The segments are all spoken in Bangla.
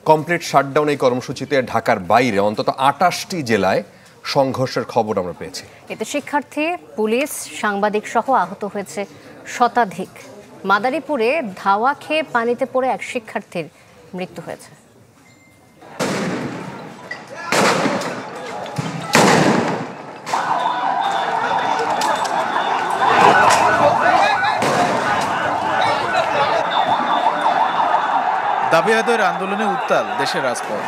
কমপ্লিট শাটডাউন এই কর্মসূচিতে ঢাকার বাইরে অন্তত ২৮টি জেলায় সংঘর্ষের খবর আমরা পেয়েছি। এতে শিক্ষার্থী, পুলিশ, সাংবাদিক সহ আহত হয়েছে শতাধিক। মাদারীপুরে ধাওয়া খেয়ে পানিতে পড়ে এক শিক্ষার্থীর মৃত্যু হয়েছে। দাবি আদায়ের আন্দোলনে উত্তাল দেশের রাজপথ।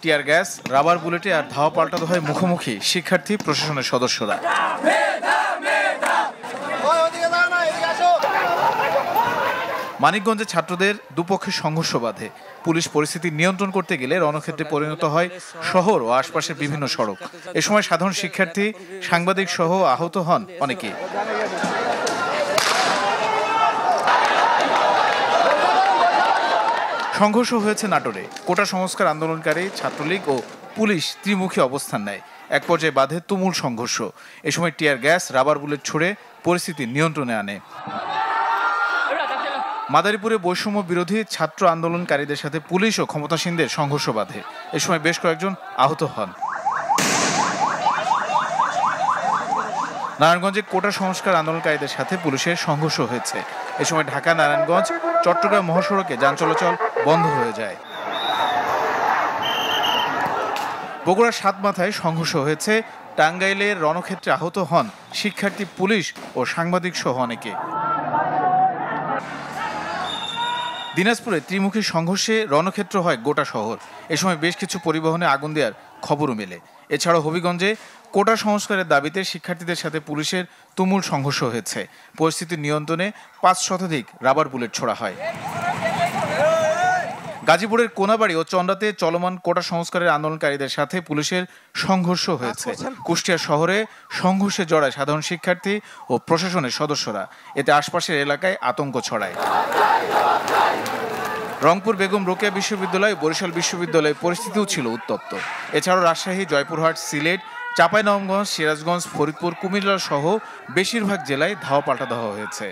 টিয়ার গ্যাস, রাবার বুলেটে আর ধাওয়া পাল্টাতে হয় মুখোমুখি শিক্ষার্থী, প্রশাসনের সদস্যরা। মানিকগঞ্জে ছাত্রদের দুপক্ষে সংঘর্ষ বাধে। পুলিশ পরিস্থিতি নিয়ন্ত্রণ করতে গেলে রণক্ষেত্রে পরিণত হয় শহর ও আশপাশের বিভিন্ন সড়ক। এ সময় সাধারণ শিক্ষার্থী, সাংবাদিক সহ আহত হন অনেকে। সংঘর্ষ হয়েছে নাটোরে। কোটা সংস্কার আন্দোলনকারী ছাত্রলীগ ও পুলিশ ত্রিমুখী অবস্থান নেয়। এক পর্যায়ে বাধে তুমুল সংঘর্ষ। এ সময় টিয়ার গ্যাস, রাবার বুলেট ছুড়ে পরিস্থিতি নিয়ন্ত্রণে আনে। মাদারীপুরে বৈষম্য বিরোধী ছাত্র আন্দোলনকারীদের সাথে পুলিশ ও ক্ষমতাসীনদের সংঘর্ষ বাধে। এ সময় বেশ কয়েকজন আহত হন। নারায়ণগঞ্জে কোটা সংস্কার আন্দোলনকারীদের সাথে পুলিশের সংঘর্ষ হয়েছে। এ সময় ঢাকা নারায়ণগঞ্জ চট্টগ্রাম মহাসড়কে যান চলাচল বন্ধ হয়ে যায়। বগুড়ার সাতমাথায় সংঘর্ষ হয়েছে। টাঙ্গাইলের রণক্ষেত্রে আহত হন শিক্ষার্থী, পুলিশ ও সাংবাদিক সহ অনেকে। দিনাজপুরে ত্রিমুখী সংঘর্ষে রণক্ষেত্র হয় গোটা শহর। এ সময় বেশ কিছু পরিবহনে আগুন দেওয়ার খবরও মেলে। এছাড়াও হবিগঞ্জে কোটা সংস্কারের দাবিতে শিক্ষার্থীদের সাথে পুলিশের তুমুল সংঘর্ষ হয়েছে। পরিস্থিতি নিয়ন্ত্রণে ৫ শতাধিক রাবার বুলেট ছোড়া হয়। গাজীপুরের কোনাবাড়ি ও চন্দ্রাতে চলমান কোটা সংস্কারের আন্দোলনকারীদের সাথে পুলিশের সংঘর্ষ হয়েছে। কুষ্টিয়া শহরে সংঘর্ষে জড়ায় সাধারণ শিক্ষার্থী ও প্রশাসনের সদস্যরা। এতে আশপাশের এলাকায় আতঙ্ক ছড়ায়। রংপুর বেগম রোকেয়া বিশ্ববিদ্যালয়, বরিশাল বিশ্ববিদ্যালয়ে পরিস্থিতিও ছিল উত্তপ্ত। এছাড়াও রাজশাহী, জয়পুরহাট, সিলেট, চাঁপাইনবাবগঞ্জ, সিরাজগঞ্জ, ফরিদপুর, কুমিল্লা সহ বেশিরভাগ জেলায় ধাওয়া পাল্টা দেওয়া হয়েছে।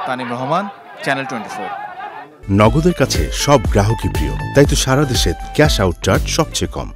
তানিম রহমান, চ্যানেল 24। নগদের কাছে সব গ্রাহকই প্রিয়, তাই তো সারা দেশে ক্যাশ আউট চার্জ সবচেয়ে কম।